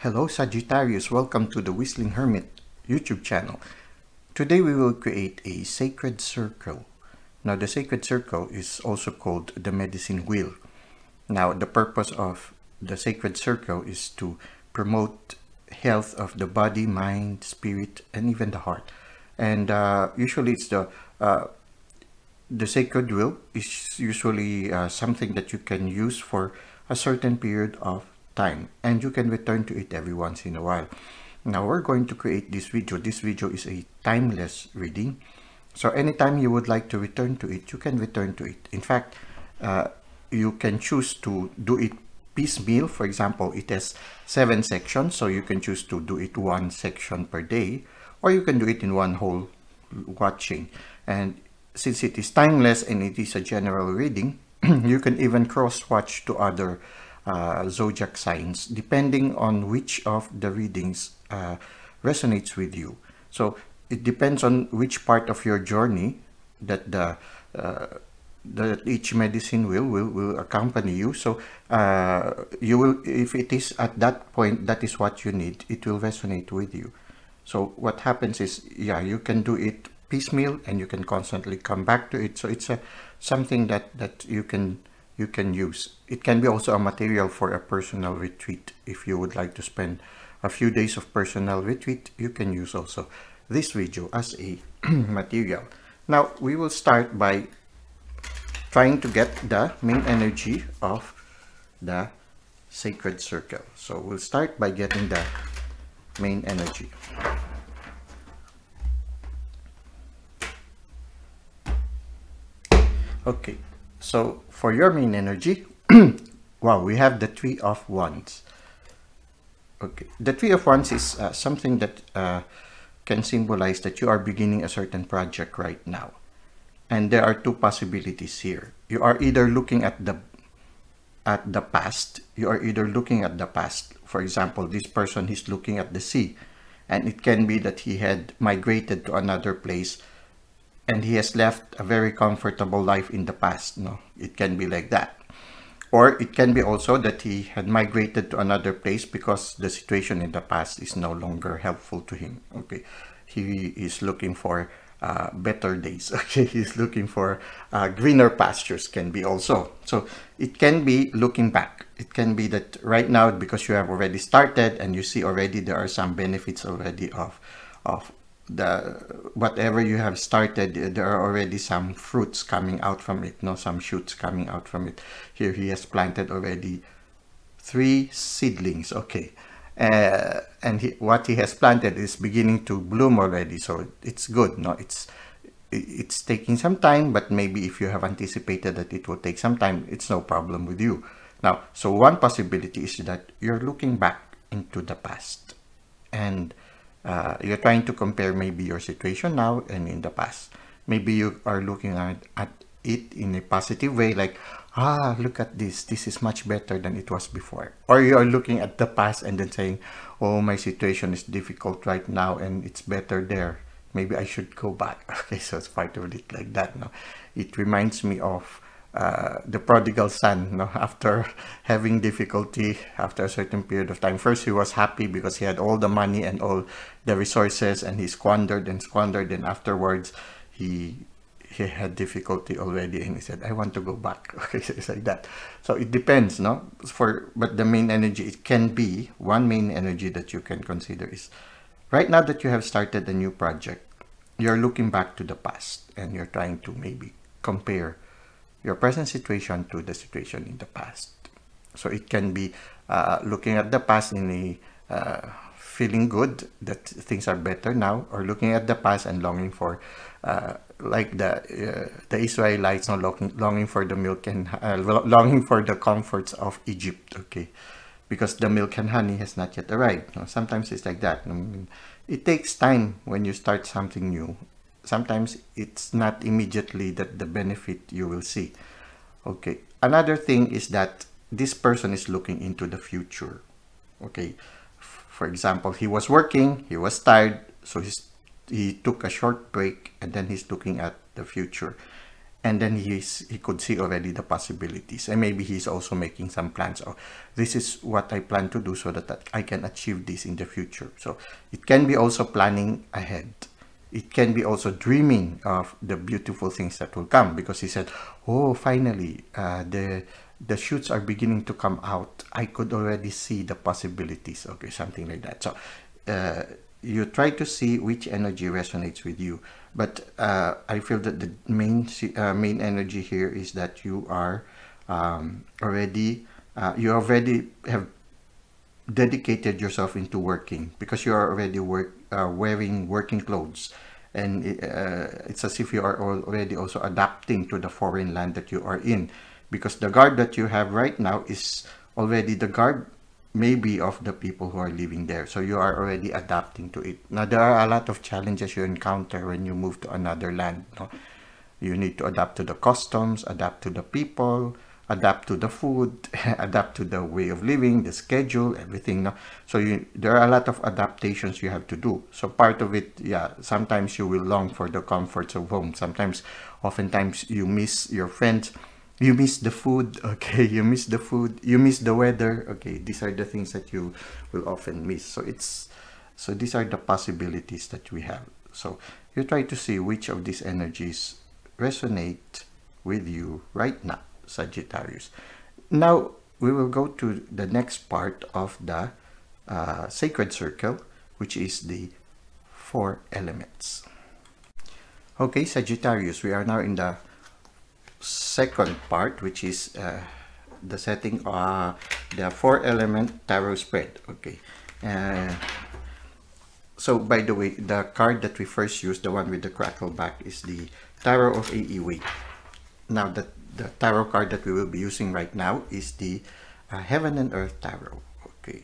Hello Sagittarius, welcome to the Whistling Hermit YouTube channel. Today we will create a sacred circle. Now the sacred circle is also called the medicine wheel. Now the purpose of the sacred circle is to promote health of the body, mind, spirit, and even the heart. And usually it's the sacred wheel is usually something that you can use for a certain period of time, and you can return to it every once in a while. Now we're going to create this video. This video is a timeless reading, so anytime you would like to return to it, you can return to it. In fact, you can choose to do it piecemeal. For example, it has 7 sections, so you can choose to do it one section per day, or you can do it in one whole watching. And since it is timeless and it is a general reading, you can even cross-watch to other zodiac signs depending on which of the readings resonates with you. So it depends on which part of your journey that each medicine will accompany you. So you will, if it is at that point that is what you need, it will resonate with you. So what happens is, yeah, you can do it piecemeal and you can constantly come back to it. So it's something that you can use. It can be also a material for a personal retreat. If you would like to spend a few days of personal retreat, you can use also this video as a material. Now we will start by trying to get the main energy of the sacred circle. So we'll start by getting the main energy. Okay, so for your main energy, wow, we have the Three of Wands. Okay, the Three of Wands is something that can symbolize that you are beginning a certain project right now. And there are two possibilities here. You are either looking at the past. You are either looking at the past. For example, this person is looking at the sea, and it can be that he had migrated to another place and he has left a very comfortable life in the past. No, it can be like that. Or it can be also that he had migrated to another place because the situation in the past is no longer helpful to him. Okay, he is looking for better days. Okay, he's looking for greener pastures, can be also. So it can be looking back. It can be that right now, because you have already started and you see already there are some benefits already of the whatever you have started. There are already some fruits coming out from it, no, some shoots coming out from it. Here he has planted already 3 seedlings. Okay, and what he has planted is beginning to bloom already, so it's good. No, it's taking some time, but maybe if you have anticipated that it will take some time, it's no problem with you. Now, so one possibility is that you're looking back into the past, and you're trying to compare maybe your situation now and in the past. Maybe you are looking at it in a positive way, like, look at this is much better than it was before. Or you are looking at the past and then saying, oh, my situation is difficult right now and it's better there, maybe I should go back. Okay, so it's part of it like that. No, it reminds me of the prodigal son. No, after having difficulty after a certain period of time, first he was happy because he had all the money and all the resources, and he squandered and squandered, and afterwards he had difficulty already and he said, I want to go back. Okay, so it's like that. So it depends, no, but the main energy, it can be one main energy that you can consider is right now that you have started a new project, you're looking back to the past and you're trying to maybe compare your present situation to the situation in the past. So it can be looking at the past in a feeling good that things are better now, or looking at the past and longing for like the Israelites, longing for the milk and longing for the comforts of Egypt. Okay, because the milk and honey has not yet arrived. Sometimes it's like that. It takes time when you start something new. Sometimes it's not immediately that the benefit you will see. Okay, another thing is that this person is looking into the future. Okay, for example, he was working, he was tired, so he took a short break, and then he's looking at the future. and then he could see already the possibilities, and maybe he's also making some plans. Oh, this is what I plan to do so that I can achieve this in the future. So it can be also planning ahead. It can be also dreaming of the beautiful things that will come, because he said, oh, finally the shoots are beginning to come out. I could already see the possibilities. Okay, something like that. So you try to see which energy resonates with you. But I feel that the main energy here is that you are already have dedicated yourself into working, because you are already wearing working clothes, and it's as if you are already also adapting to the foreign land that you are in, because the guard that you have right now is already the guard maybe of the people who are living there. So you are already adapting to it. Now there are a lot of challenges you encounter when you move to another land, no? You need to adapt to the customs, adapt to the people, adapt to the food, adapt to the way of living, the schedule, everything, no? So there are a lot of adaptations you have to do. So part of it, yeah, sometimes you will long for the comforts of home. Oftentimes you miss your friends. You miss the food, okay, you miss the food, you miss the weather, okay, these are the things that you will often miss. So these are the possibilities that we have. So you try to see which of these energies resonate with you right now, Sagittarius. Now we will go to the next part of the sacred circle, which is the 4 elements. Okay, Sagittarius, we are now in the second part, which is the setting the 4 element tarot spread. Okay, so by the way, the card that we first used, the one with the crackle back, is the Tarot of AEW. Now the tarot card that we will be using right now is the Heaven and Earth Tarot. Okay,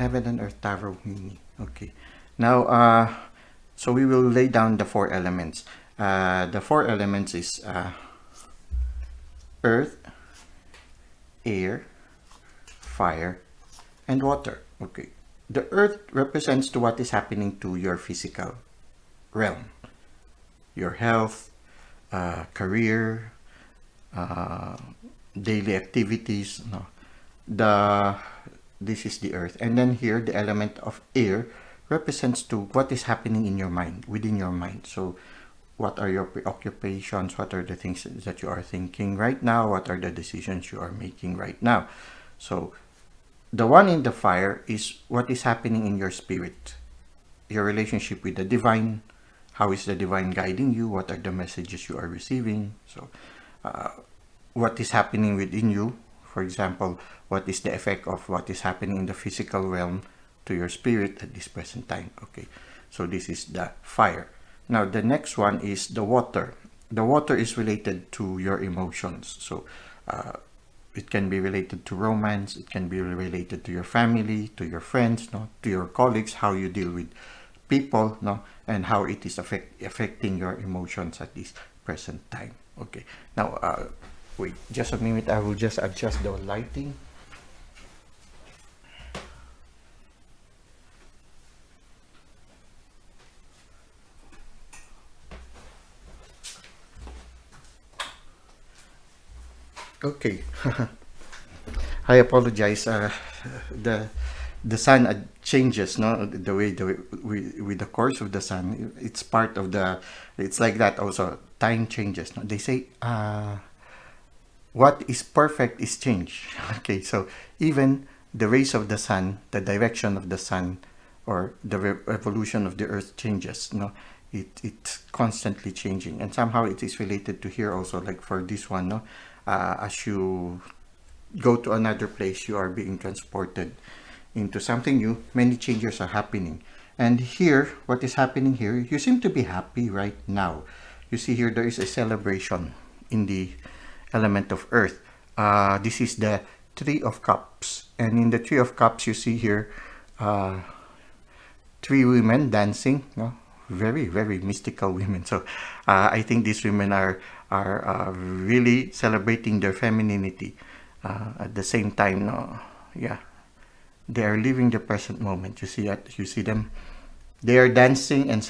Heaven and Earth Tarot mini. Okay, now so we will lay down the 4 elements. The 4 elements is earth, air, fire, and water. Okay, the earth represents to what is happening to your physical realm, your health, career, daily activities. No, this is the earth, and then here the element of air represents to what is happening in your mind, within your mind. So what are your preoccupations? What are the things that you are thinking right now? What are the decisions you are making right now? So the one in the fire is what is happening in your spirit, your relationship with the divine. How is the divine guiding you? What are the messages you are receiving? So what is happening within you? For example, what is the effect of what is happening in the physical realm to your spirit at this present time? Okay, so this is the fire. Now the next one is the water. The water is related to your emotions. So it can be related to romance. It can be related to your family, to your friends, no, to your colleagues, how you deal with people, no, and how it is affecting your emotions at this present time. Okay. Now wait just a minute. I will just adjust the lighting. Okay, I apologize. The sun changes, no, the way with the course of the sun. It's part of the. It's like that also. Time changes. No? They say what is perfect is change. Okay, so even the rays of the sun, the direction of the sun, or the revolution of the earth changes. No, it's constantly changing, and somehow it is related to here also. Like for this one, no. As you go to another place, you are being transported into something new. Many changes are happening. And here, what is happening here, you seem to be happy right now. You see here, there is a celebration in the element of earth. This is the 3 of Cups. And in the 3 of Cups, you see here 3 women dancing. No? Very, very mystical women. So I think these women are really celebrating their femininity at the same time. No, yeah, they are living the present moment. You see that? You see them. They are dancing and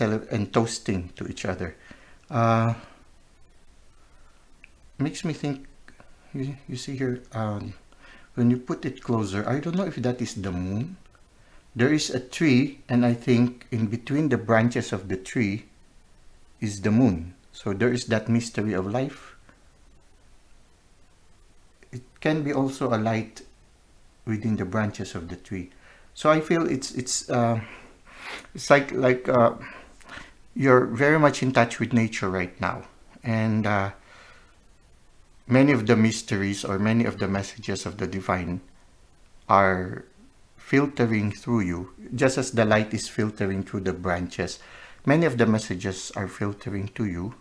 toasting to each other. makes me think, you see here, when you put it closer, I don't know if that is the moon. There is a tree, and I think in between the branches of the tree is the moon. So there is that mystery of life. It can be also a light within the branches of the tree. So I feel it's like you're very much in touch with nature right now, and many of the mysteries or many of the messages of the divine are filtering through you, just as the light is filtering through the branches. Many of the messages are filtering to you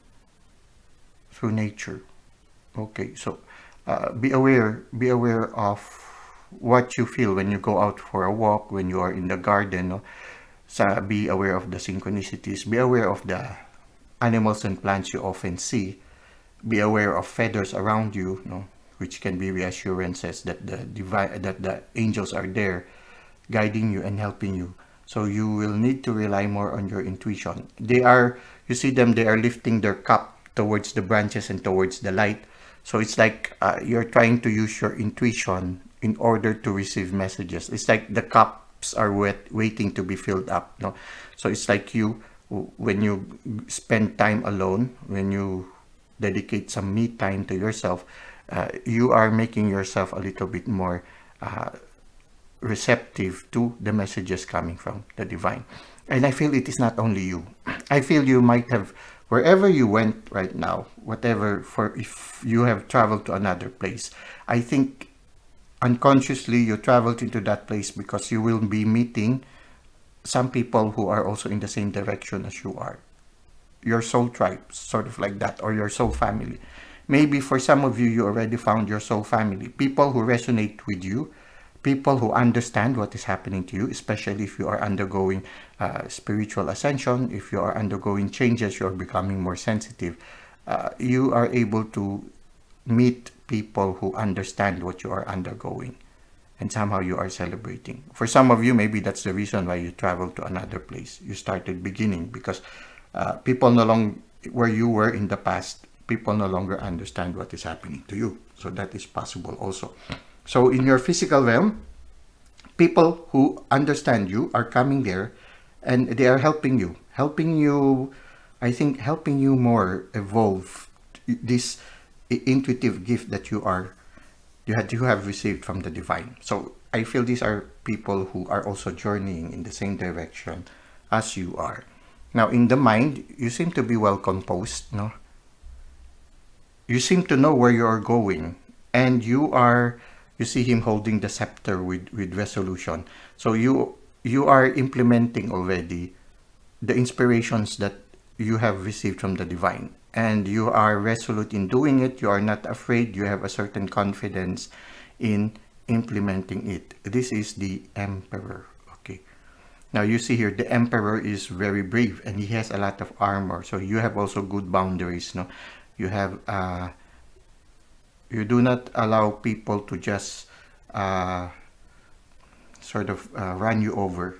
through nature. Okay, so be aware of what you feel when you go out for a walk, when you are in the garden. No? So be aware of the synchronicities. Be aware of the animals and plants you often see. Be aware of feathers around you, no? Which can be reassurances that the angels are there, guiding you and helping you. So you will need to rely more on your intuition. You see them, they are lifting their cup towards the branches and towards the light. So it's like you're trying to use your intuition in order to receive messages. It's like the cups are waiting to be filled up. No? So it's like when you spend time alone, when you dedicate some me time to yourself, you are making yourself a little bit more receptive to the messages coming from the divine. And I feel it is not only you. I feel you might have, wherever you went right now, if you have traveled to another place, I think unconsciously you traveled into that place because you will be meeting some people who are also in the same direction as you are. Your soul tribe, sort of like that, or your soul family. Maybe for some of you, you already found your soul family. People who resonate with you, people who understand what is happening to you, especially if you are undergoing spiritual ascension, if you are undergoing changes, you're becoming more sensitive. You are able to meet people who understand what you are undergoing, and somehow you are celebrating. For some of you, maybe that's the reason why you traveled to another place. You started beginning because people no longer, where you were in the past, people no longer understand what is happening to you. So that is possible also. So in your physical realm, people who understand you are coming there, and they are helping you, I think, helping you more evolve this intuitive gift that you have received from the divine. So I feel these are people who are also journeying in the same direction as you are. Now, in the mind, you seem to be well composed, no? You seem to know where you are going, and you see him holding the scepter with resolution. So you are implementing already the inspirations that you have received from the divine, and you are resolute in doing it. You are not afraid. You have a certain confidence in implementing it. This is the Emperor. Okay. Now you see here, the Emperor is very brave, and he has a lot of armor. So you have also good boundaries. No, you have you do not allow people to just sort of run you over.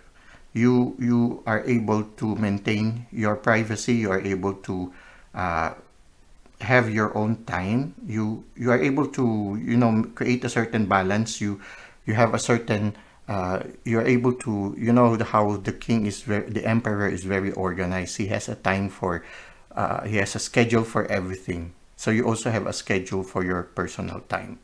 You are able to maintain your privacy. You are able to have your own time. You are able to create a certain balance. You have a certain you're able to how the king is the emperor is very organized. He has a time for he has a schedule for everything. So you also have a schedule for your personal time,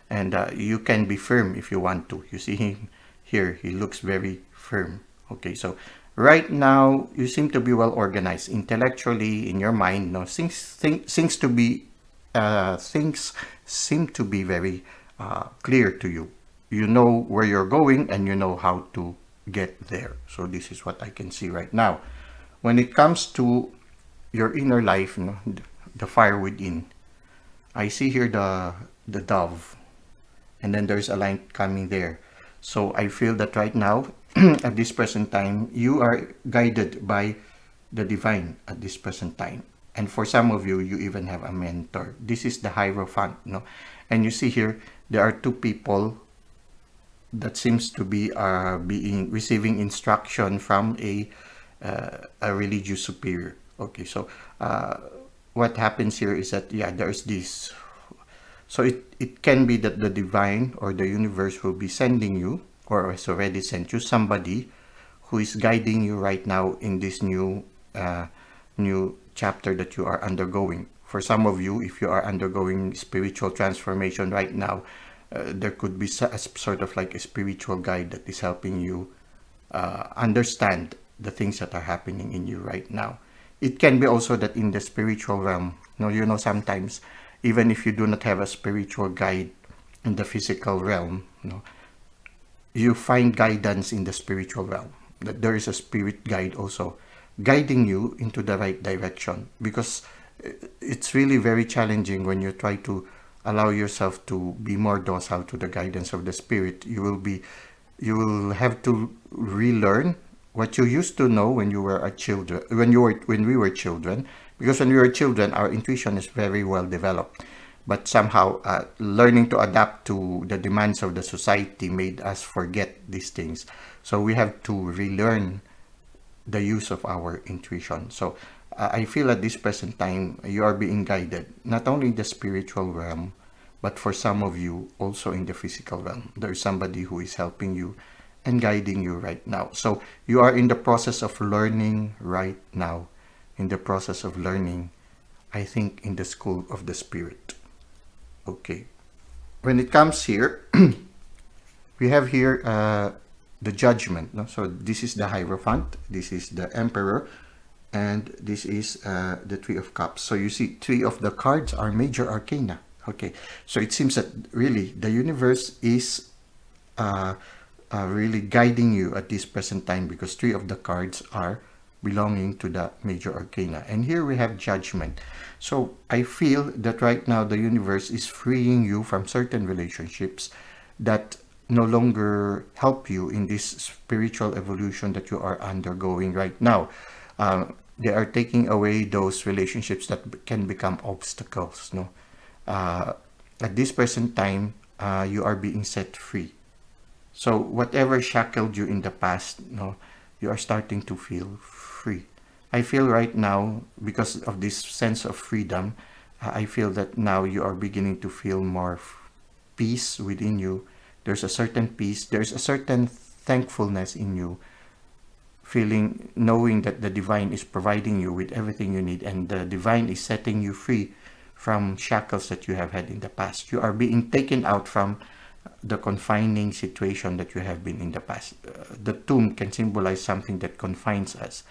and you can be firm if you want to. You see him here, he looks very firm. Okay, so right now you seem to be well organized intellectually in your mind. Things seem to be very clear to you. You know where you're going, and you know how to get there. So this is what I can see right now. When it comes to your inner life, the fire within, I see here the dove, and then there's a light coming there. So I feel that right now, at this present time, you are guided by the divine at this present time. And for some of you, you even have a mentor. This is the Hierophant, and you see here, there are two people that seems to be receiving instruction from a religious superior. Okay, so what happens here is that, yeah, there's this. So it can be that the divine or the universe will be sending you, or has already sent you, somebody who is guiding you right now in this new chapter that you are undergoing. For some of you, if you are undergoing spiritual transformation right now, there could be a sort of like a spiritual guide that is helping you understand the things that are happening in you right now. It can be also that in the spiritual realm, sometimes even if you do not have a spiritual guide in the physical realm, you find guidance in the spiritual realm. That there is a spirit guide also guiding you into the right direction, because it's really very challenging when you try to allow yourself to be more docile to the guidance of the spirit. You will have to relearn what you used to know when you were a children, when we were children, because when we were children, our intuition is very well developed. But somehow, learning to adapt to the demands of the society made us forget these things. So we have to relearn the use of our intuition. So I feel at this present time, you are being guided, not only in the spiritual realm, but for some of you, also in the physical realm. There is somebody who is helping you and guiding you right now. So you are in the process of learning right now, in the process of learning, I think, in the school of the spirit. Okay. When it comes here, we have here the judgment. No? So this is the Hierophant, this is the Emperor, and this is the Three of Cups. So you see, three of the cards are major arcana. Okay, so it seems that really the universe is really guiding you at this present time, because three of the cards are belonging to the major arcana. And here we have Judgment. So I feel that right now the universe is freeing you from certain relationships that no longer help you in this spiritual evolution that you are undergoing right now. They are taking away those relationships that can become obstacles. No, at this present time, you are being set free. So whatever shackled you in the past, you are starting to feel free. I feel right now, because of this sense of freedom, I feel that now you are beginning to feel more peace within you. There's a certain peace, there's a certain thankfulness in you, knowing that the divine is providing you with everything you need, and the divine is setting you free from shackles that you have had in the past. You are being taken out from the confining situation that you have been in the past. The tomb can symbolize something that confines us,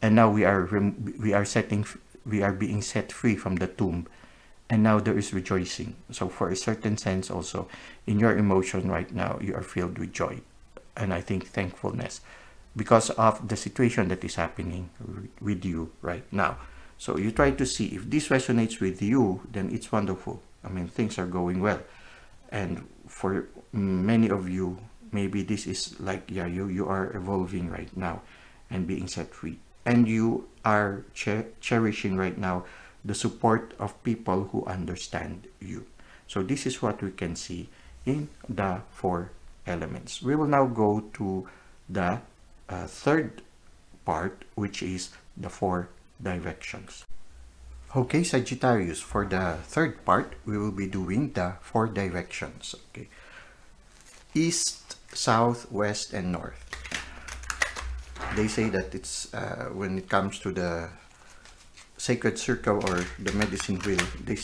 and now we are being set free from the tomb, and now there is rejoicing. So for a certain sense also, in your emotion right now, you are filled with joy, and I think thankfulness, because of the situation that is happening with you right now. So you try to see if this resonates with you, then it's wonderful. I mean, things are going well. And for many of you, maybe this is like, yeah, you are evolving right now and being set free. And you are cherishing right now the support of people who understand you. So this is what we can see in the 4 elements. We will now go to the third part, which is the 4 directions. Okay, Sagittarius, for the third part, we will be doing the 4 directions. Okay, east, south, west, and north. They say that it's when it comes to the sacred circle or the medicine wheel, they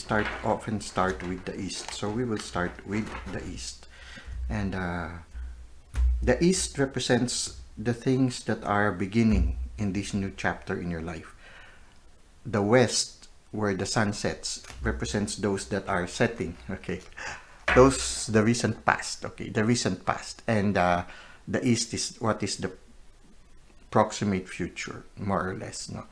often start with the east. So we will start with the east, and the east represents the things that are beginning in this new chapter in your life. The west, where the sun sets, represents those that are setting. Okay, those the recent past. Okay, the recent past, and the east is what is the proximate future, more or less. No,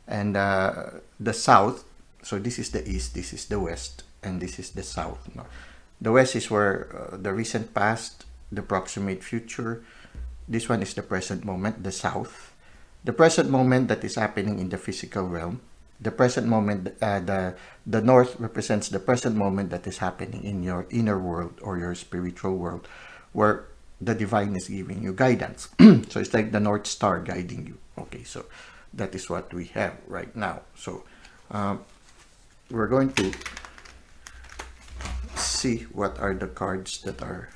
and the south. So this is the east, this is the west, and this is the south. No, the west is where the recent past, the proximate future. This one is the present moment, the south. The present moment that is happening in the physical realm. The present moment, the north represents the present moment that is happening in your inner world or your spiritual world, where the divine is giving you guidance. So it's like the North Star guiding you. Okay, so that is what we have right now. So we're going to see what are the cards that are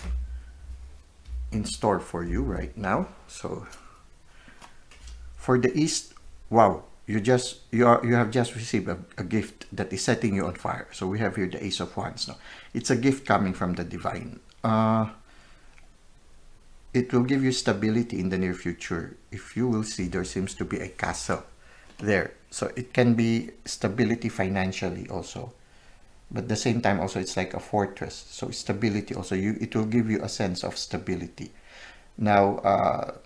in store for you right now. So for the East, wow, you have just received a gift that is setting you on fire. So we have here the Ace of Wands. Now it's a gift coming from the divine. It will give you stability in the near future. If you will see, there seems to be a castle there. So it can be stability financially also. But at the same time also it's like a fortress. So stability also, it will give you a sense of stability. Now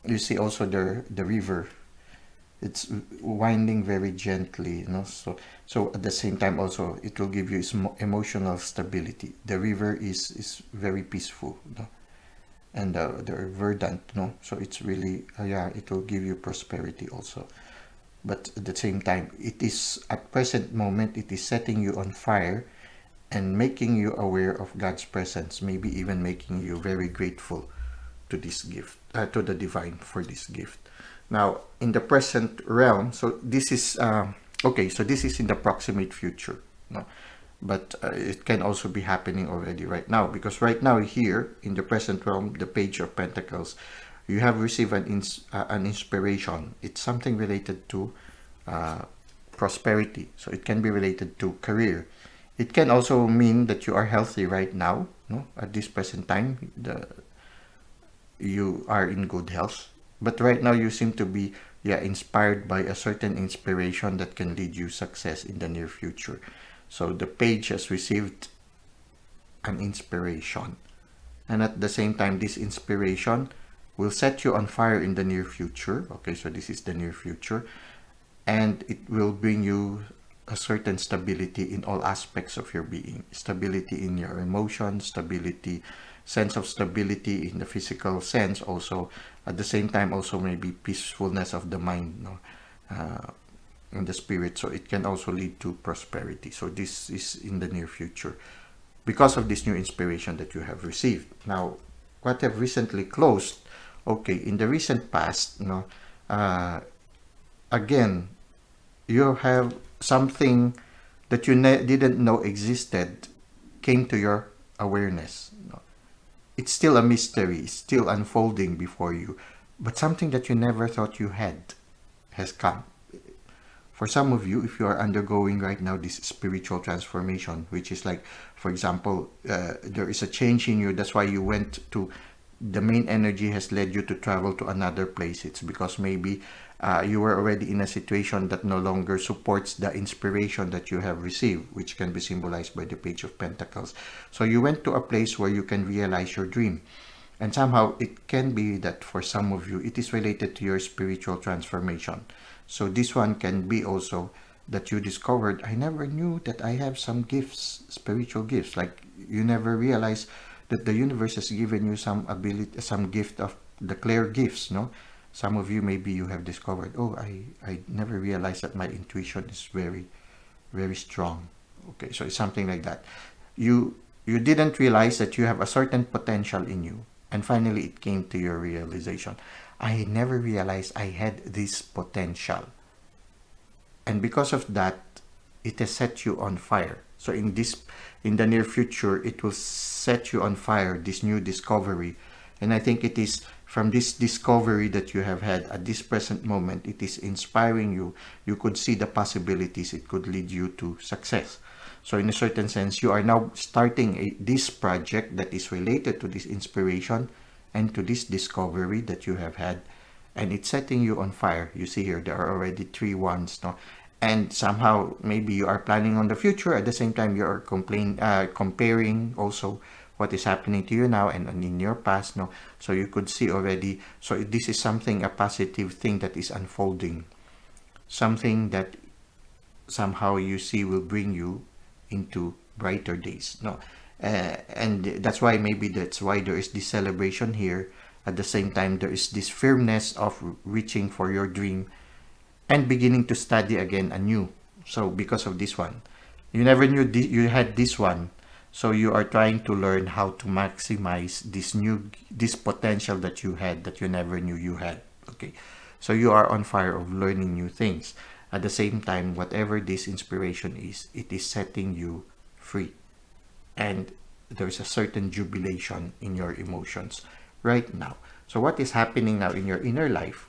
you see also the river. It's winding very gently, you know. So at the same time also it will give you emotional stability. The river is very peaceful, you know? And they're verdant, no, so it's really yeah, it will give you prosperity also. But at the same time, it is at present moment, it is setting you on fire and making you aware of God's presence, maybe even making you very grateful to this gift, to the divine for this gift. Now in the present realm, so this is okay, so this is in the proximate future, no? But it can also be happening already right now, because right now here in the present realm, the Page of Pentacles, you have received an inspiration. It's something related to prosperity. So it can be related to career. It can also mean that you are healthy right now, no? At this present time, you are in good health. But right now you seem to be inspired by a certain inspiration that can lead you success in the near future. So the Page has received an inspiration, and at the same time this inspiration will set you on fire in the near future. Okay, so this is the near future, and it will bring you a certain stability in all aspects of your being. Stability in your emotions, stability, sense of stability in the physical sense also. At the same time also maybe peacefulness of the mind, no? In the spirit. So it can also lead to prosperity. So this is in the near future because of this new inspiration that you have received. Now what have recently closed, okay, in the recent past, you know, again you have something that you didn't know existed came to your awareness, you know. It's still a mystery, it's still unfolding before you, but something that you never thought you had has come. For some of you, if you are undergoing right now this spiritual transformation, which is like, for example, there is a change in you, that's why you went to, the main energy has led you to travel to another place. It's because maybe you were already in a situation that no longer supports the inspiration that you have received, which can be symbolized by the Page of Pentacles. So you went to a place where you can realize your dream. And somehow it can be that for some of you, it is related to your spiritual transformation. So this one can be also that you discovered, I never knew that I have some gifts, spiritual gifts. Like you never realized that the universe has given you some ability, some gift of the clear gifts, no? Some of you, maybe you have discovered, oh, I never realized that my intuition is very, very strong. Okay, so it's something like that. You didn't realize that you have a certain potential in you. And finally, it came to your realization. I never realized I had this potential. And because of that, it has set you on fire. So in the near future, it will set you on fire, this new discovery. And I think it is from this discovery that you have had at this present moment, it is inspiring you. You could see the possibilities. It could lead you to success. So in a certain sense, you are now starting this project that is related to this inspiration and to this discovery that you have had, and it's setting you on fire. You see here, there are already 3 wands, no? And somehow maybe you are planning on the future. At the same time, you are comparing also what is happening to you now and in your past, no? So you could see already, so this is something, a positive thing that is unfolding, something that somehow you see will bring you into brighter days, no? And that's why, maybe that's why there is this celebration here. At the same time, there is this firmness of reaching for your dream and beginning to study again anew. So because of this one, you never knew you had this one, so you are trying to learn how to maximize this potential that you had, that you never knew you had. Okay, so you are on fire of learning new things. at the same time, whatever this inspiration is, it is setting you free. And there's a certain jubilation in your emotions right now. So what is happening now in your inner life?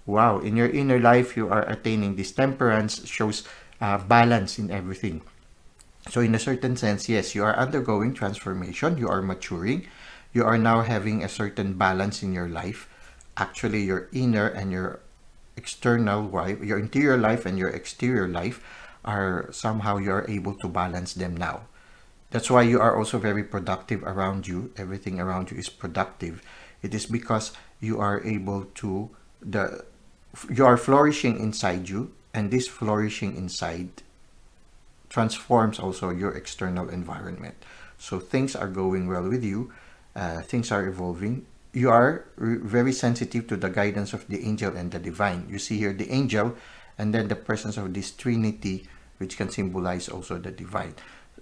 Wow, in your inner life, you are attaining this temperance, shows balance in everything. So in a certain sense, yes, you are undergoing transformation, you are maturing, you are now having a certain balance in your life. Actually, your inner and your external life, your interior life and your exterior life are somehow you are able to balance them now. That's why you are also very productive around you. Everything around you is productive. It is because you are able to, you are flourishing inside you, and this flourishing inside transforms also your external environment. So things are going well with you, things are evolving. You are very sensitive to the guidance of the angel and the divine. You see here the angel and then the presence of this Trinity, which can symbolize also the divine.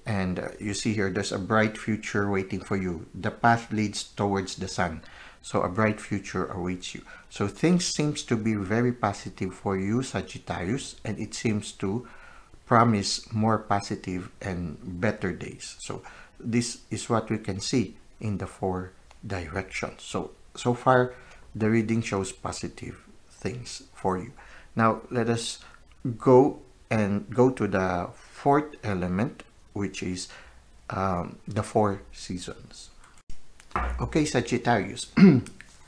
And you see here, there's a bright future waiting for you. The path leads towards the sun. So a bright future awaits you. So things seems to be very positive for you, Sagittarius, and it seems to promise more positive and better days. So this is what we can see in the 4 directions. So far, the reading shows positive things for you. Now, let us go to the 4th element, which is the 4 seasons. Okay, Sagittarius,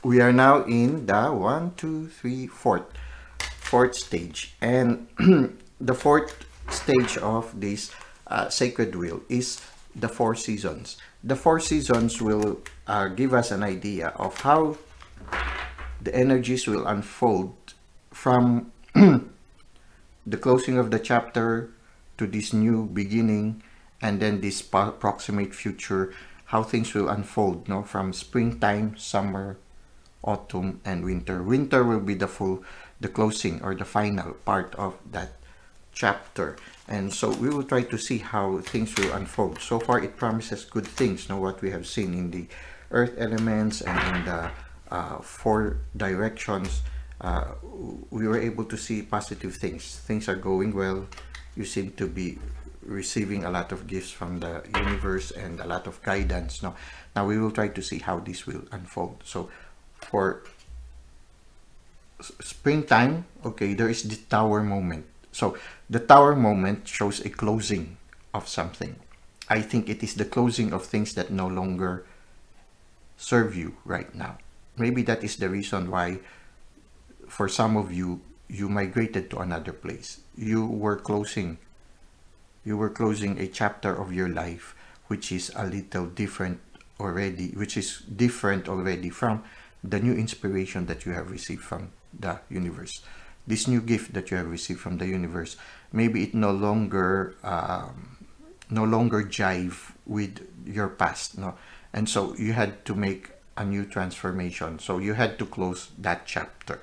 we are now in the 1, 2, 3, 4th stage, and the 4th stage of this sacred wheel is the 4 seasons. The 4 seasons will give us an idea of how the energies will unfold from the closing of the chapter to this new beginning, and then this proximate future, how things will unfold, no? From springtime, summer, autumn, and winter. Winter will be the closing or the final part of that chapter. And so we will try to see how things will unfold. So far, it promises good things, no? What we have seen in the earth elements and in the 4 directions, we were able to see positive things. Things are going well. You seem to be receiving a lot of gifts from the universe and a lot of guidance. Now we will try to see how this will unfold. So for springtime, okay, there is the tower moment. So the tower moment shows a closing of something. I think it is the closing of things that no longer serve you right now. Maybe that is the reason why for some of you, you migrated to another place. You were closing a chapter of your life which is a little different already, which is different already from the new inspiration that you have received from the universe. This new gift that you have received from the universe, maybe it no longer jive with your past, no? And so you had to make a new transformation. So you had to close that chapter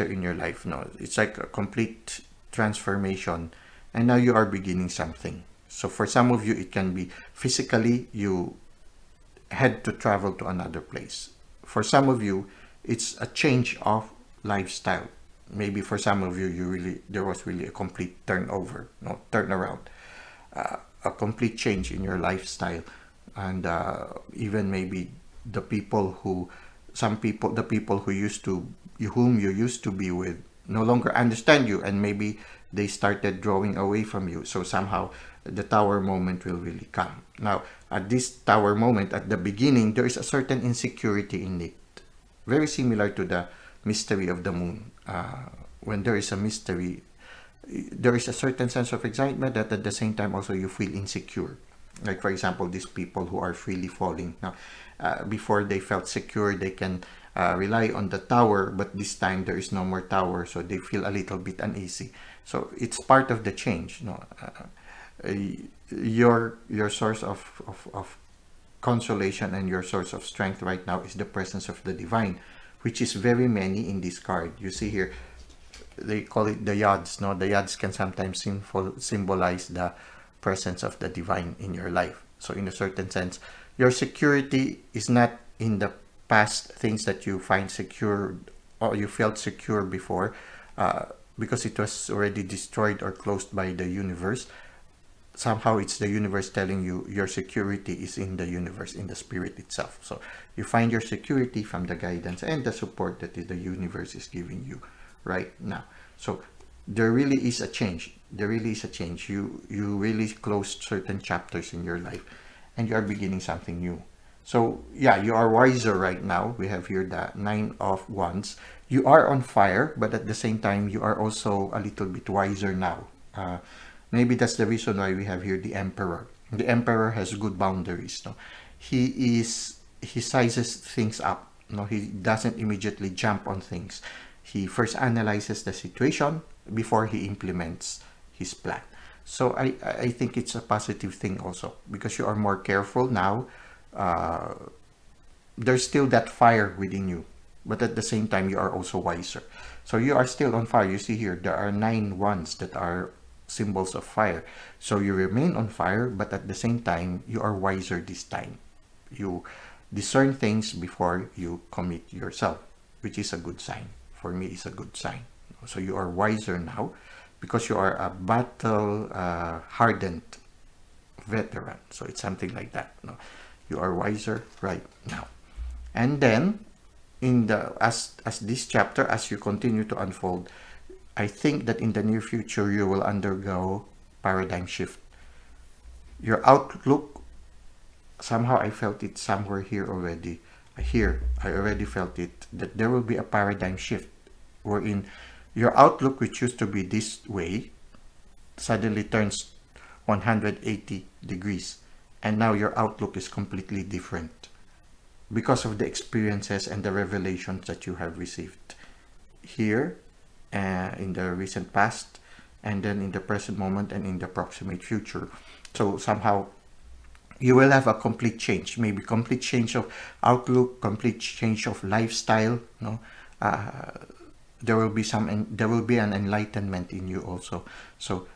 in your life. No, it's like a complete transformation, and now you are beginning something. So for some of you, it can be physically you had to travel to another place. For some of you, it's a change of lifestyle. Maybe for some of you, there was really a complete turnover, no, turnaround, a complete change in your lifestyle, and even maybe the people who whom you used to be with no longer understand you, and maybe they started drawing away from you. So somehow the tower moment will really come. Now, at this tower moment, at the beginning, there is a certain insecurity in it, very similar to the mystery of the moon. When there is a mystery, there is a certain sense of excitement that at the same time also you feel insecure. Like for example, these people who are freely falling. Now, before they felt secure, they can rely on the tower, but this time there is no more tower, so they feel a little bit uneasy. So it's part of the change. No, your source of consolation and your source of strength right now is the presence of the divine, which is very many in this card. You see here, they call it the yads. No, the yads can sometimes symbolize the presence of the divine in your life. So in a certain sense, your security is not in the past things that you find secure or you felt secure before, because it was already destroyed or closed by the universe. Somehow it's the universe telling you your security is in the universe, in the spirit itself. So you find your security from the guidance and the support that the universe is giving you right now. So there really is a change. There really is a change. You really closed certain chapters in your life and you are beginning something new. So yeah, you are wiser right now. We have here the 9 of Wands. You are on fire, but at the same time, you are also a little bit wiser now. Maybe that's the reason why we have here the Emperor. The Emperor has good boundaries. No? He sizes things up. No, he doesn't immediately jump on things. He first analyzes the situation before he implements his plan. So I think it's a positive thing also, because you are more careful now. There's still that fire within you, but at the same time you are also wiser. So you are still on fire. You see here there are 9 wands that are symbols of fire. So you remain on fire, but at the same time you are wiser this time. You discern things before you commit yourself, which is a good sign. For me, it's a good sign. So you are wiser now because you are a battle hardened veteran. So it's something like that. No? You are wiser right now. And then in the as this chapter, as you continue to unfold, I think that in the near future you will undergo paradigm shift. Your outlook, somehow I felt it somewhere here already. Here, I already felt it, that there will be a paradigm shift wherein your outlook, which used to be this way, suddenly turns 180 degrees. And now your outlook is completely different because of the experiences and the revelations that you have received here in the recent past, and then in the present moment and in the proximate future. So somehow you will have a complete change, maybe complete change of outlook, complete change of lifestyle. No, there will be an enlightenment in you also. So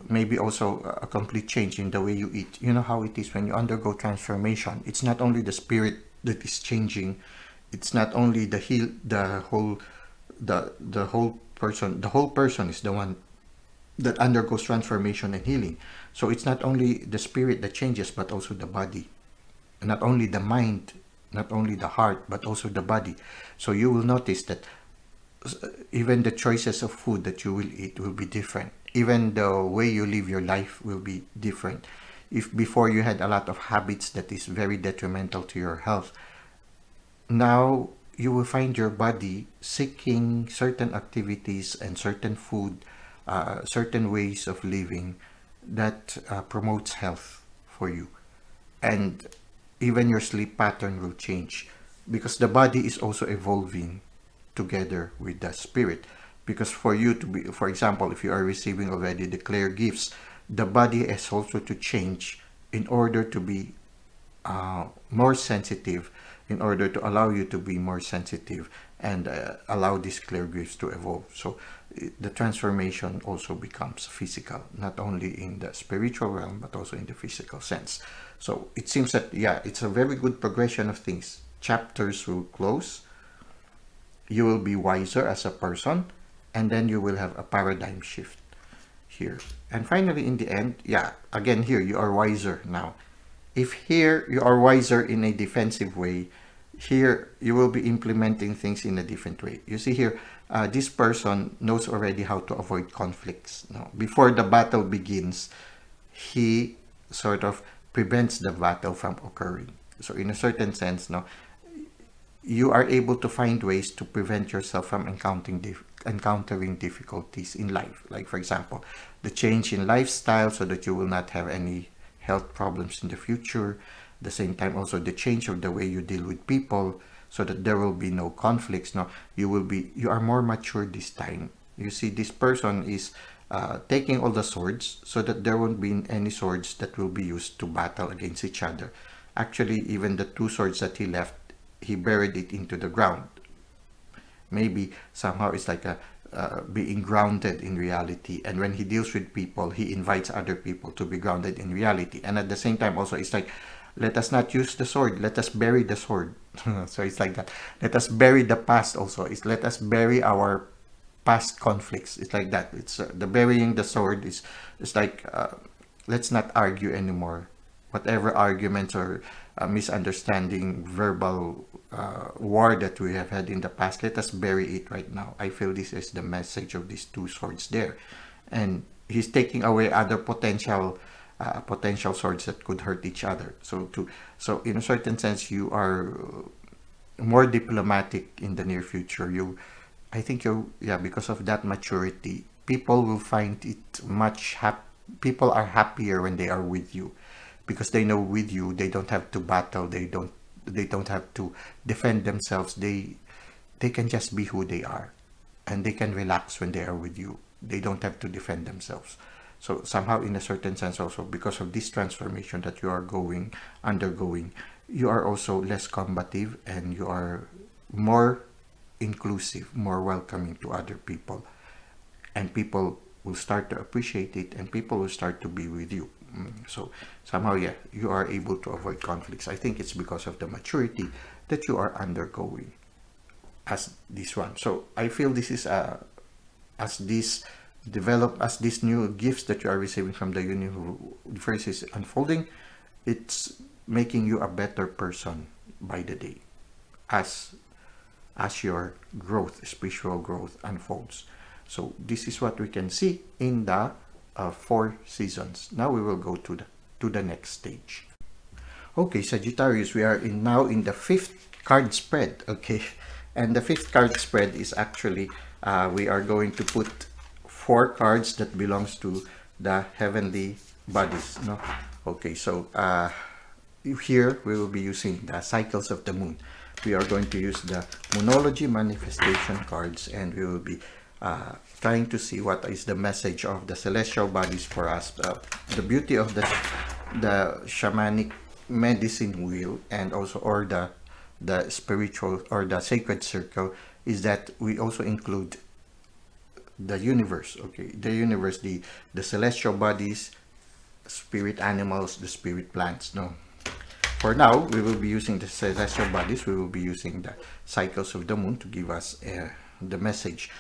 maybe also a complete change in the way you eat. You know how it is when you undergo transformation. It's not only the spirit that is changing. It's not only the whole person is the one that undergoes transformation and healing. So it's not only the spirit that changes, but also the body. Not only the mind, not only the heart, but also the body. So you will notice that even the choices of food that you will eat will be different. Even the way you live your life will be different. If before you had a lot of habits that is very detrimental to your health, now you will find your body seeking certain activities and certain food, certain ways of living that promotes health for you. And even your sleep pattern will change because the body is also evolving together with the spirit. Because for you to be, for example, if you are receiving already the clear gifts, the body is also to change in order to be more sensitive, in order to allow you to be more sensitive and allow these clear gifts to evolve. So the transformation also becomes physical, not only in the spiritual realm, but also in the physical sense. So it seems that, yeah, it's a very good progression of things. Chapters will close. You will be wiser as a person, and then you will have a paradigm shift here. And finally, in the end, yeah, again here, you are wiser now. If here you are wiser in a defensive way, here you will be implementing things in a different way. You see here, this person knows already how to avoid conflicts. No? Before the battle begins, he sort of prevents the battle from occurring. So in a certain sense, no, you are able to find ways to prevent yourself from encountering difficulties in life. Like, for example, the change in lifestyle so that you will not have any health problems in the future. At the same time, also the change of the way you deal with people so that there will be no conflicts. No, you are more mature this time. You see, this person is taking all the swords so that there won't be any swords that will be used to battle against each other. Actually, even the 2 swords that he left, he buried it into the ground. Maybe somehow it's like being grounded in reality. And when he deals with people, he invites other people to be grounded in reality. And at the same time also, it's like, let us not use the sword, let us bury the sword. So it's like that. Let us bury the past also. It's let us bury our past conflicts. It's like that. It's the burying the sword is, it's like, let's not argue anymore. Whatever arguments or misunderstanding, verbal war that we have had in the past, let us bury it right now. I feel this is the message of these two swords there. And he's taking away other potential swords that could hurt each other. So in a certain sense, you are more diplomatic in the near future. I think because of that maturity, people will find it people are happier when they are with you, because they know with you they don't have to battle, they don't have to defend themselves. They can just be who they are, and they can relax when they are with you. They don't have to defend themselves. So somehow, in a certain sense, also because of this transformation that you are undergoing, you are also less combative, and you are more inclusive, more welcoming to other people, and people will start to appreciate it, and people will start to be with you. So somehow, yeah, you are able to avoid conflicts. I think it's because of the maturity that you are undergoing as this one. So I feel this is as these new gifts that you are receiving from the universe is unfolding, it's making you a better person by the day as your spiritual growth unfolds. So this is what we can see in the 4 seasons. Now we will go to the next stage. Okay, Sagittarius, we are now in the 5th card spread. Okay, and the 5th card spread is actually we are going to put 4 cards that belongs to the heavenly bodies. No, okay. So here we will be using the cycles of the moon. We are going to use the Moonology manifestation cards, and we will be trying to see what is the message of the celestial bodies for us. The beauty of the shamanic medicine wheel, and also or the spiritual or the sacred circle, is that we also include the universe. Okay, the universe, the celestial bodies, spirit animals, the spirit plants. No, for now we will be using the celestial bodies. We will be using the cycles of the moon to give us the message.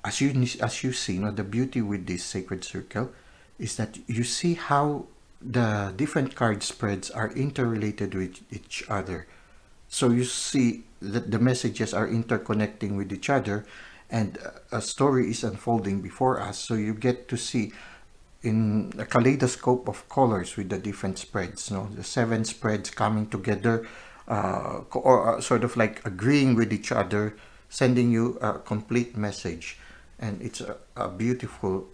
As you see, the beauty with this sacred circle is that you see how the different card spreads are interrelated with each other. So you see that the messages are interconnecting with each other, and a story is unfolding before us. So you get to see in a kaleidoscope of colors with the different spreads, the 7 spreads coming together, or sort of like agreeing with each other, sending you a complete message. And it's a beautiful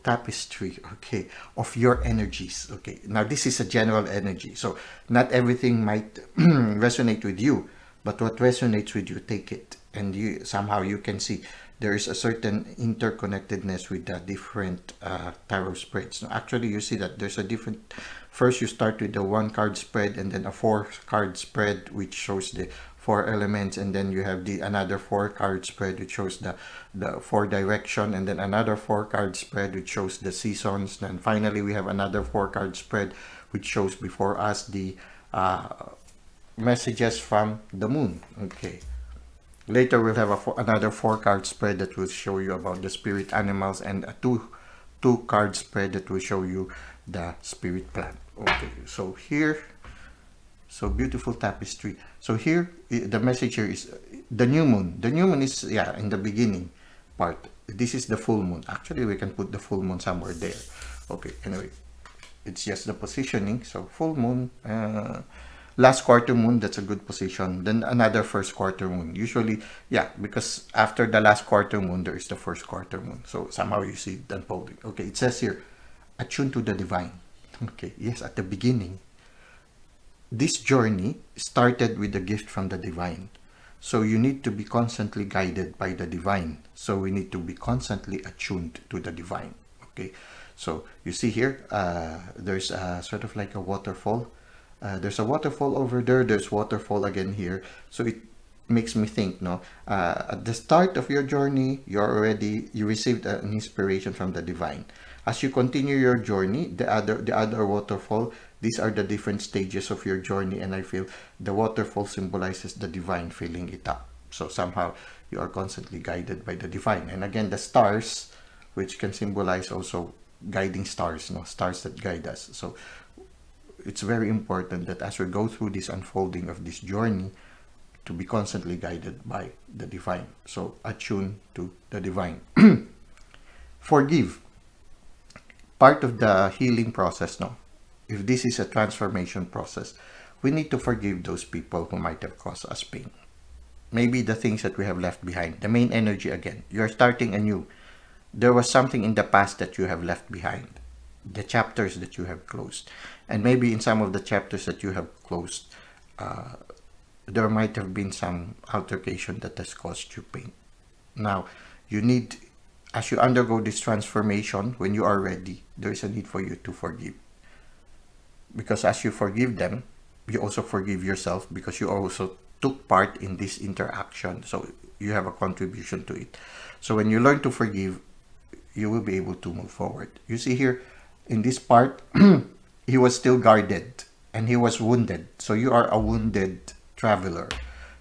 tapestry, okay, of your energies. Okay, now this is a general energy, so not everything might resonate with you, but what resonates with you, take it. And somehow you can see there is a certain interconnectedness with the different tarot spreads. Now, actually, you see that there's a different. First, you start with the 1 card spread, and then a 4 card spread, which shows the 4 elements, and then you have another 4 card spread, which shows the 4 direction, and then another 4 card spread, which shows the seasons. Then finally, we have another 4 card spread, which shows before us the messages from the moon. Okay. Later, we'll have another 4 card spread that will show you about the spirit animals, and a 2 card spread that will show you the spirit plant. Okay, so here, so beautiful tapestry. So here, the message here is the new moon. The new moon is, in the beginning part. This is the full moon. Actually, we can put the full moon somewhere there. Okay, anyway, it's just the positioning. So full moon, last quarter moon, that's a good position. Then another first quarter moon. Usually, because after the last quarter moon, there is the first quarter moon. So somehow you see it unfolding. Okay, it says here, attune to the divine. Okay, yes, at the beginning, this journey started with a gift from the divine. So you need to be constantly guided by the divine. So we need to be constantly attuned to the divine. Okay, so you see here, there's sort of like a waterfall. There's a waterfall over there. There's waterfall again here. So it makes me think, at the start of your journey, you received an inspiration from the divine. As you continue your journey, the other waterfall, these are the different stages of your journey, and I feel the waterfall symbolizes the divine filling it up. So somehow you are constantly guided by the divine. And again, the stars, which can symbolize also guiding stars, stars that guide us. So it's very important that as we go through this unfolding of this journey, to be constantly guided by the divine. So attune to the divine. Forgive. Part of the healing process, if this is a transformation process, we need to forgive those people who might have caused us pain. Maybe the things that we have left behind. The main energy again. You're starting anew. There was something in the past that you have left behind. The chapters that you have closed. And maybe in some of the chapters that you have closed, there might have been some altercation that has caused you pain. Now, you need, as you undergo this transformation, when you are ready, there is a need for you to forgive. Because as you forgive them, you also forgive yourself, because you also took part in this interaction. So you have a contribution to it. So when you learn to forgive, you will be able to move forward. You see here, in this part, he was still guarded and he was wounded. So you are a wounded traveler.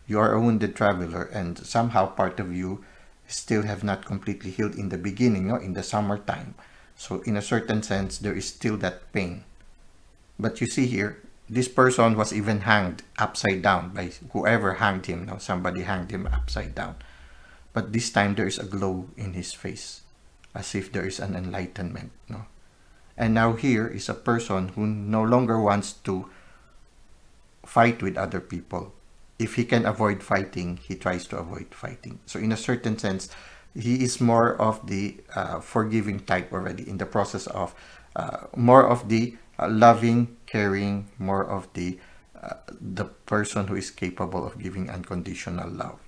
You are a wounded traveler, and somehow part of you still have not completely healed in the beginning, in the summertime. So in a certain sense, there is still that pain. But you see here, this person was even hanged upside down by whoever hanged him. Somebody hanged him upside down. But this time there is a glow in his face, as if there is an enlightenment. And now here is a person who no longer wants to fight with other people. If he can avoid fighting, he tries to avoid fighting. So in a certain sense, he is more of the forgiving type already, in the process of more of the loving, caring, more of the person who is capable of giving unconditional love.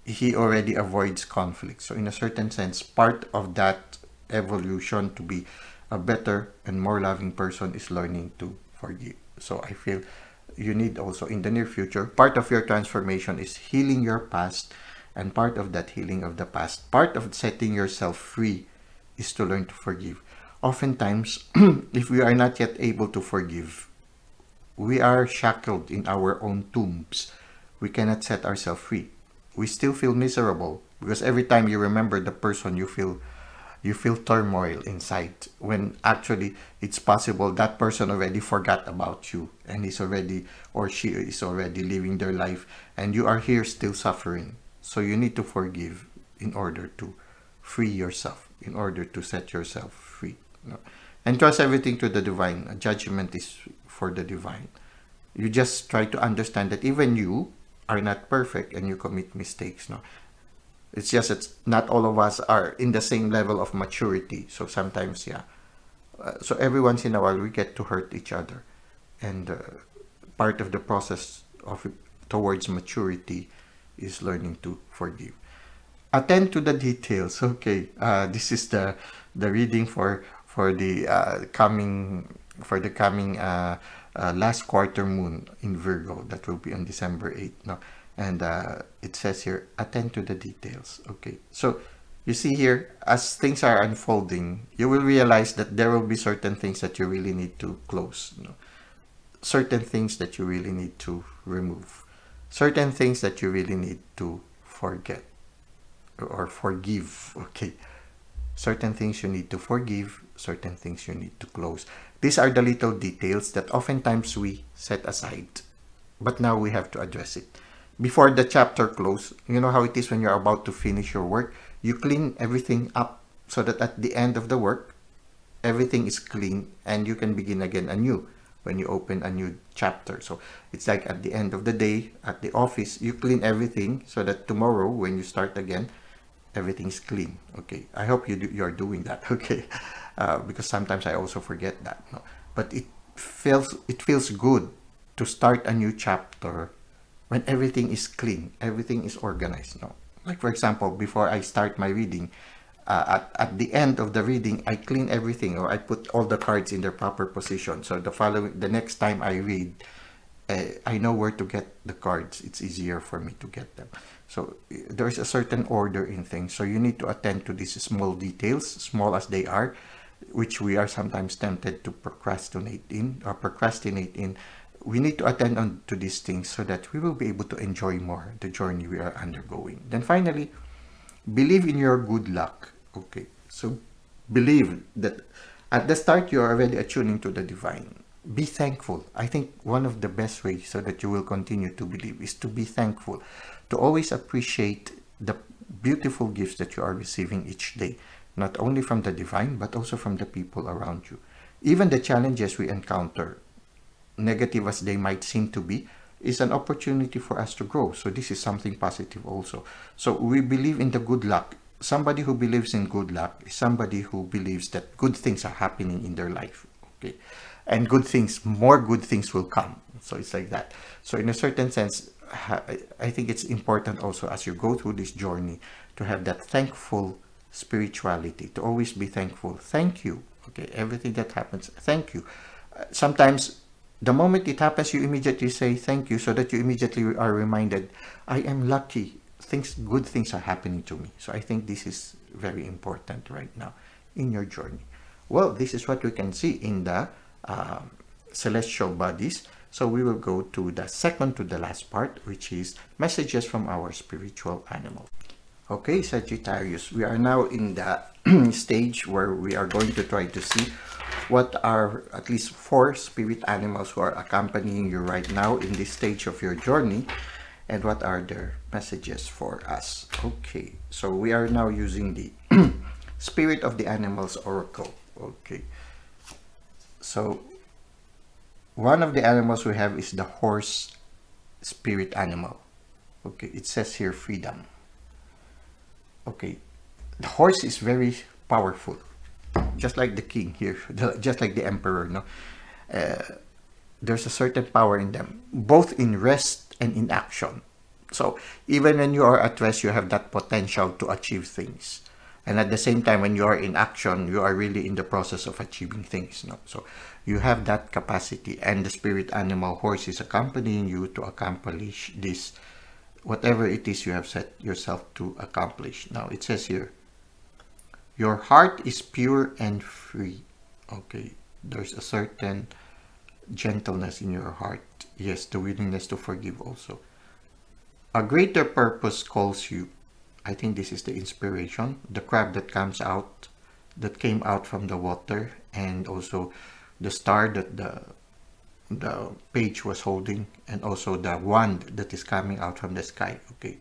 He already avoids conflict. So in a certain sense, part of that evolution to be a better and more loving person is learning to forgive. So I feel you need also in the near future, part of your transformation is healing your past, and part of that healing of the past, part of setting yourself free, is to learn to forgive. Oftentimes, if we are not yet able to forgive, we are shackled in our own tombs. We cannot set ourselves free. We still feel miserable, because every time you remember the person, you feel turmoil inside, when actually it's possible that person already forgot about you and is already, or she is already living their life, and you are here still suffering. So you need to forgive in order to free yourself, in order to set yourself free. And trust everything to the divine. Judgment is for the divine. You just try to understand that even you are not perfect and you commit mistakes. It's just that not all of us are in the same level of maturity. So sometimes, so every once in a while, we get to hurt each other. And part of the process of towards maturity is learning to forgive. Attend to the details. Okay, this is the reading for the coming last quarter moon in Virgo, that will be on December 8th. And it says here, attend to the details. Okay, so you see here, as things are unfolding, you will realize that there will be certain things that you really need to close. Certain things that you really need to remove. Certain things that you really need to forget or forgive. Okay, certain things you need to forgive, certain things you need to close. These are the little details that oftentimes we set aside, but now we have to address it. Before the chapter close, you know how it is when you're about to finish your work, you clean everything up so that at the end of the work, everything is clean and you can begin again anew when you open a new chapter. So it's like at the end of the day, at the office, you clean everything so that tomorrow when you start again, everything's clean. Okay, I hope you're doing that. Okay, because sometimes I also forget that. But it feels good to start a new chapter when everything is clean, everything is organized. Like for example, before I start my reading, at the end of the reading, I clean everything, or I put all the cards in their proper position. So the next time I read, I know where to get the cards. It's easier for me to get them. So there is a certain order in things. So you need to attend to these small details, small as they are, which we are sometimes tempted to procrastinate in, we need to attend on to these things so that we will be able to enjoy more the journey we are undergoing. Then finally, believe in your good luck. Okay, so believe that at the start you are already attuning to the divine. Be thankful. I think one of the best ways so that you will continue to believe is to be thankful, to always appreciate the beautiful gifts that you are receiving each day, not only from the divine but also from the people around you. Even the challenges we encounter, negative as they might seem to be, is an opportunity for us to grow. So this is something positive also. So we believe in the good luck. Somebody who believes in good luck is somebody who believes that good things are happening in their life. Okay, and good things, more good things will come. So it's like that. So in a certain sense, I think it's important also as you go through this journey to have that thankful spirituality, to always be thankful. Thank you. Okay, everything that happens, thank you. Sometimes the moment it happens, you immediately say thank you, so that you immediately are reminded, I am lucky. Good things are happening to me. So I think this is very important right now in your journey. Well, this is what we can see in the celestial bodies. So we will go to the second to the last part, which is messages from our spiritual animal. Okay, Sagittarius, we are now in the stage where we are going to try to see what are at least 4 spirit animals who are accompanying you right now in this stage of your journey, and what are their messages for us. Okay, so we are now using the Spirit of the Animals Oracle. Okay, so one of the animals we have is the horse spirit animal. Okay, it says here freedom. Okay, the horse is very powerful, just like the king here, just like the emperor. No, there's a certain power in them, both in rest and in action. So even when you are at rest, you have that potential to achieve things, and at the same time, when you are in action, you are really in the process of achieving things. No, so you have that capacity, and the spirit animal horse is accompanying you to accomplish this, whatever it is you have set yourself to accomplish. Now it says here, your heart is pure and free. Okay, there's a certain gentleness in your heart. Yes, the willingness to forgive also. A greater purpose calls you. I think this is the inspiration. The crab that comes out, that came out from the water, and also the star that the page was holding, and also the wand that is coming out from the sky. Okay,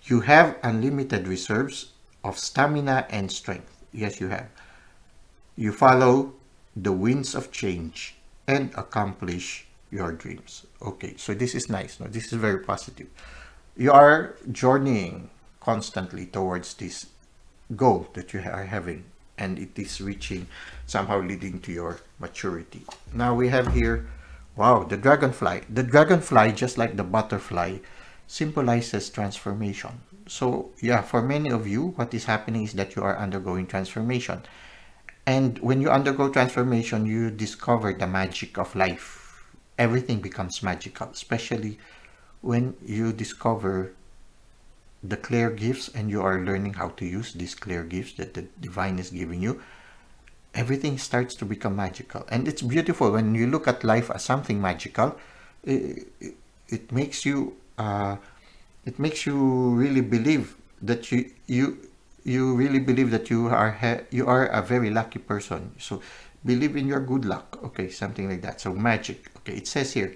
you have unlimited reserves of stamina and strength. Yes, you have. You follow the winds of change and accomplish your dreams. Okay, so this is nice. No, this is very positive. You are journeying constantly towards this goal that you are having, and it is reaching, somehow leading to your maturity. Now we have here, wow, the dragonfly. The dragonfly, just like the butterfly, symbolizes transformation. So yeah, for many of you, what is happening is that you are undergoing transformation. And when you undergo transformation, you discover the magic of life. Everything becomes magical, especially when you discover the clear gifts and you are learning how to use these clear gifts that the divine is giving you. Everything starts to become magical, and it's beautiful when you look at life as something magical. It makes you really believe that you really believe that you are a very lucky person. So believe in your good luck. Okay, something like that. So magic. Okay, it says here,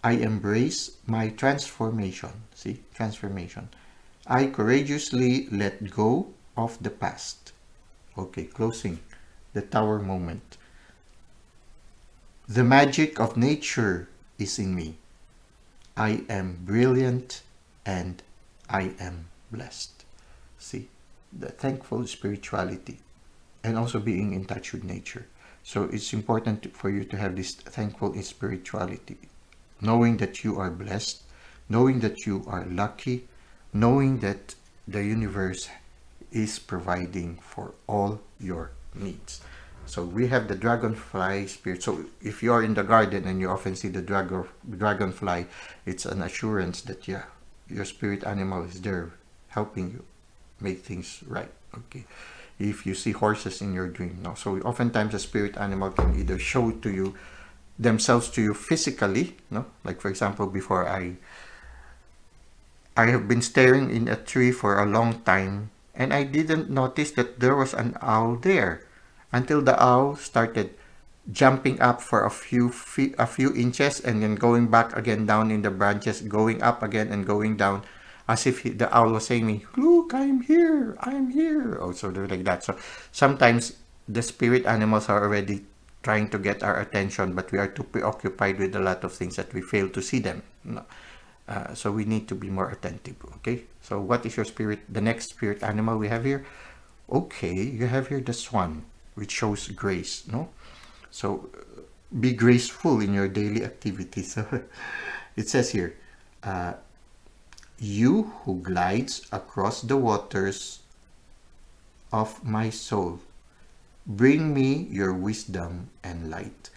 I embrace my transformation. See, transformation. I courageously let go of the past. Okay, closing the tower moment. The magic of nature is in me. I am brilliant and I am blessed. See, the thankful spirituality and also being in touch with nature. So it's important for you to have this thankful spirituality, knowing that you are blessed, knowing that you are lucky, knowing that the universe is providing for all your needs. So we have the dragonfly spirit. So if you are in the garden and you often see the dragonfly, it's an assurance that yeah, your spirit animal is there helping you make things right. Okay, if you see horses in your dream, no, so oftentimes a spirit animal can either show to you themselves to you physically, no? Like for example, before I have been staring in a tree for a long time and I didn't notice that there was an owl there until the owl started jumping up for a few inches and then going back again down in the branches, going up again and going down, as if the owl was saying me, look, I'm here, I'm here. Oh, sort of like that. So sometimes the spirit animals are already trying to get our attention, but we are too preoccupied with a lot of things that we fail to see them. No. So we need to be more attentive. Okay, so what is your spirit, the next spirit animal we have here? Okay, you have here the swan, which shows grace. No, so be graceful in your daily activities. So it says here, you who glides across the waters of my soul, bring me your wisdom and light.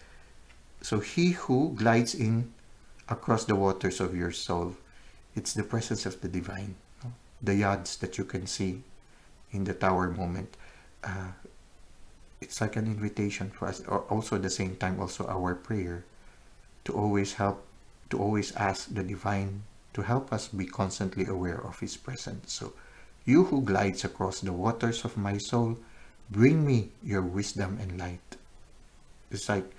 So he who glides in across the waters of your soul, it's the presence of the divine. The yads that you can see in the tower moment, it's like an invitation for us, or also at the same time also our prayer to always ask the divine to help us be constantly aware of his presence. So you who glides across the waters of my soul, bring me your wisdom and light. It's like,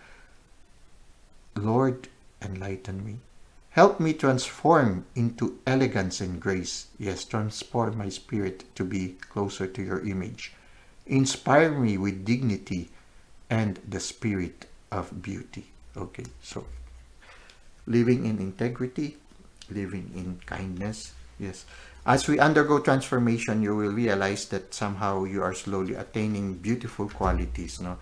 Lord, enlighten me. Help me transform into elegance and grace. Yes, transform my spirit to be closer to your image. Inspire me with dignity and the spirit of beauty. Okay, so living in integrity, living in kindness. Yes, as we undergo transformation, you will realize that somehow you are slowly attaining beautiful qualities, no?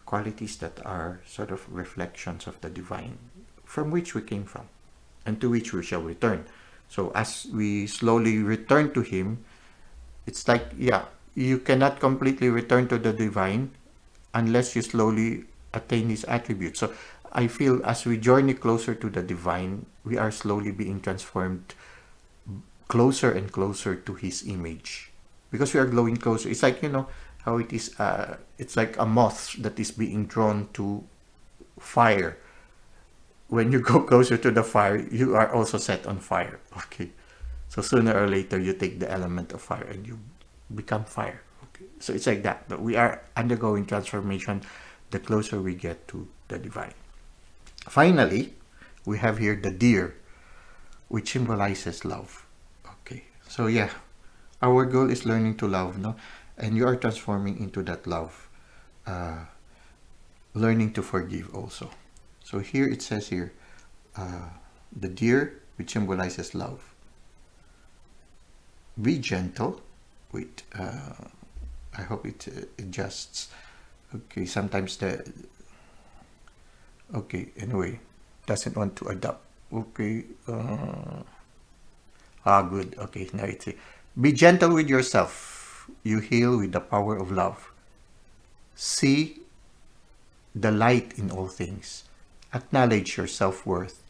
Qualities that are sort of reflections of the divine, from which we came from and to which we shall return. So as we slowly return to him, it's like, yeah, you cannot completely return to the divine unless you slowly attain his attributes. So I feel as we journey closer to the divine, we are slowly being transformed closer and closer to his image, because we are glowing closer. It's like, you know how it is, it's like a moth that is being drawn to fire. When you go closer to the fire, you are also set on fire. Okay, so sooner or later you take the element of fire and you become fire. Okay, so it's like that, but we are undergoing transformation the closer we get to the divine. Finally, we have here the deer, which symbolizes love. Okay, so yeah, our goal is learning to love, no? And you are transforming into that love, learning to forgive also. So here it says here, the deer, which symbolizes love. Be gentle. Wait, I hope it adjusts. Okay, sometimes okay, anyway, doesn't want to adapt. Okay, good. Okay, now it's be gentle with yourself. You heal with the power of love. See the light in all things. Acknowledge your self-worth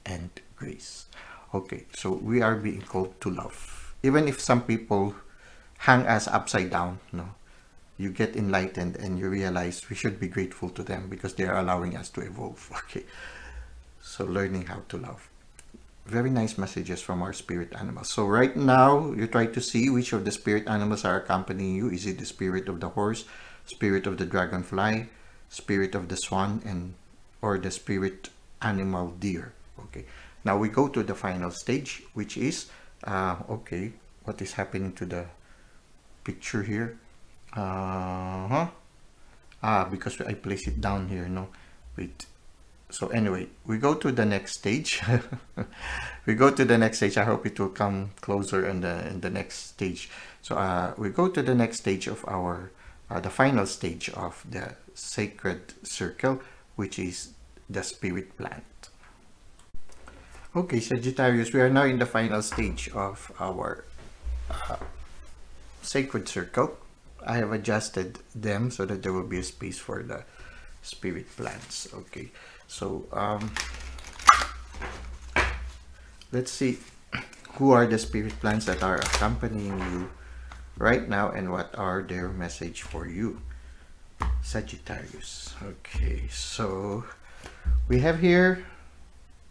and grace. Okay, so we are being called to love. Even if some people hang us upside down, no, you get enlightened and you realize we should be grateful to them because they are allowing us to evolve. Okay, so learning how to love. Very nice messages from our spirit animals. So right now, you try to see which of the spirit animals are accompanying you. Is it the spirit of the horse, spirit of the dragonfly, spirit of the swan, and or the spirit animal deer? Okay, now we go to the final stage, which is okay, what is happening to the picture here? Because I place it down here, no, wait. So anyway, we go to the next stage. We go to the next stage. I hope it will come closer in the next stage. So we go to the next stage of our the final stage of the sacred circle, which is the spirit plant. Okay, Sagittarius, we are now in the final stage of our sacred circle. I have adjusted them so that there will be a space for the spirit plants. Okay, so let's see who are the spirit plants that are accompanying you right now and what are their message for you, Sagittarius. Okay, so We have here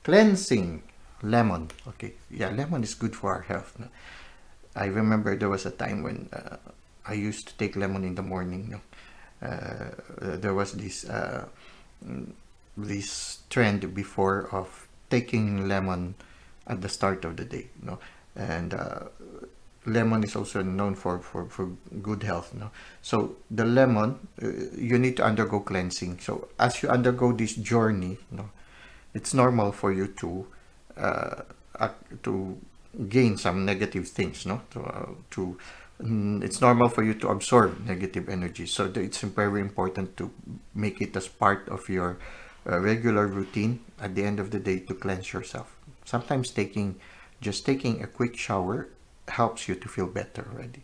cleansing, lemon. Okay, yeah, lemon is good for our health. No? I remember there was a time when I used to take lemon in the morning. No? There was this trend before of taking lemon at the start of the day. No? And lemon is also known for good health. No? So the lemon, you need to undergo cleansing. So as you undergo this journey, no, it's normal for you to gain some negative things, no? It's normal for you to absorb negative energy. So it's very important to make it as part of your regular routine at the end of the day to cleanse yourself. Sometimes just taking a quick shower helps you to feel better already.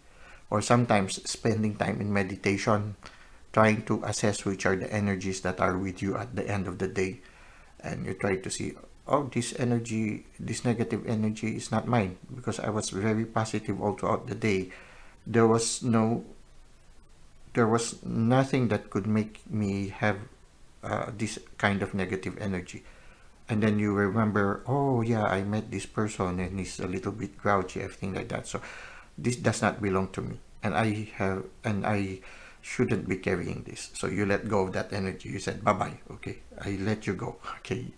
Or sometimes spending time in meditation, trying to assess which are the energies that are with you at the end of the day. And you try to see, oh, this negative energy is not mine, because I was very positive all throughout the day. There was nothing that could make me have this kind of negative energy. And then you remember, oh yeah, I met this person and he's a little bit grouchy, everything like that. So this does not belong to me, and I shouldn't be carrying this. So you let go of that energy. You said bye-bye. Okay, I let you go. Okay,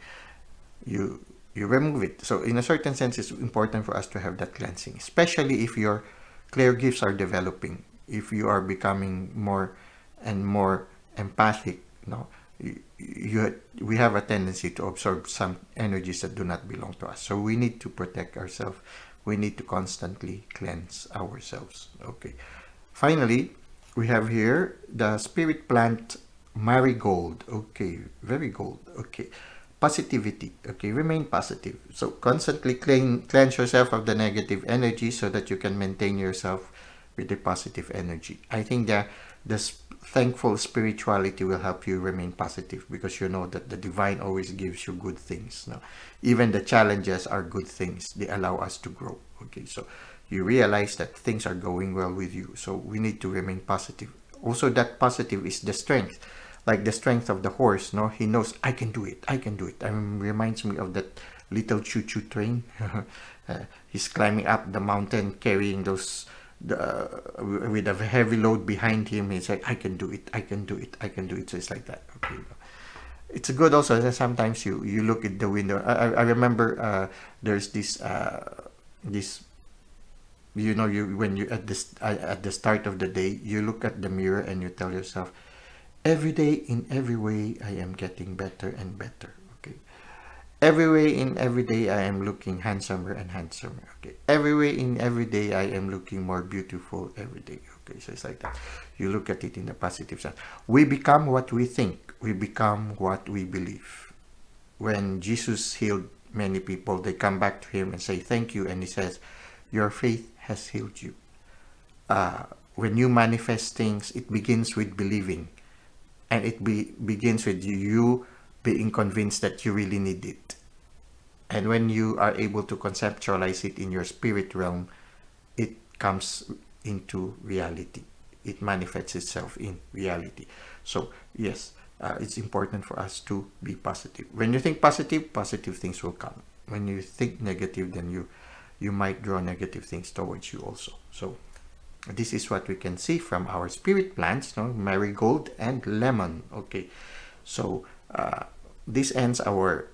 you remove it. So in a certain sense, it's important for us to have that cleansing, especially if your clear gifts are developing, if you are becoming more and more empathic. No, we have a tendency to absorb some energies that do not belong to us. So we need to protect ourselves. We need to constantly cleanse ourselves. Okay. Finally, we have here the spirit plant marigold. Okay, very gold. Okay. Positivity. Okay, remain positive. So constantly cleanse yourself of the negative energy so that you can maintain yourself with the positive energy. I think that this thankful spirituality will help you remain positive, because you know that the divine always gives you good things. No? Even the challenges are good things. They allow us to grow. Okay, so you realize that things are going well with you. So we need to remain positive. Also, that positive is the strength, like the strength of the horse. No, he knows, I can do it. I can do it. Reminds me of that little choo-choo train. He's climbing up the mountain carrying those with a heavy load behind him. He's like, I can do it. I can do it. I can do it. So it's like that. Okay. It's good also that sometimes you look at the window. I remember there's this when you at the start of the day, you look at the mirror and you tell yourself, every day in every way I am getting better and better. Okay, every way in every day I am looking handsomer and handsomer. Okay, every way in every day I am looking more beautiful every day. Okay, so it's like that. You look at it in the positive sense. We become what we think. We become what we believe. When Jesus healed many people, they come back to him and say thank you, and he says, your faith has healed you. When you manifest things, it begins with believing, and it begins with you being convinced that you really need it. And when you are able to conceptualize it in your spirit realm, it comes into reality. It manifests itself in reality. So yes, it's important for us to be positive. When you think positive, positive things will come. When you think negative, then you might draw negative things towards you also. So this is what we can see from our spirit plants, no? Marigold and lemon. Okay, so this ends our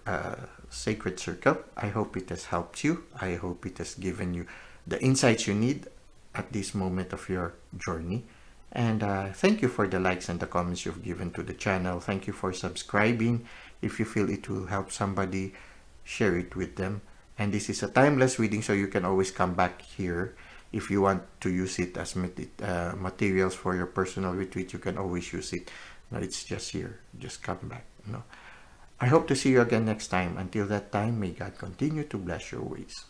sacred circle. I hope it has helped you. I hope it has given you the insights you need at this moment of your journey. And thank you for the likes and the comments you've given to the channel. Thank you for subscribing. If you feel it will help somebody, share it with them. And this is a timeless reading, so you can always come back here. If you want to use it as materials for your personal retreat, you can always use it. No, it's just here. Just come back. No, I hope to see you again next time. Until that time, may God continue to bless your ways.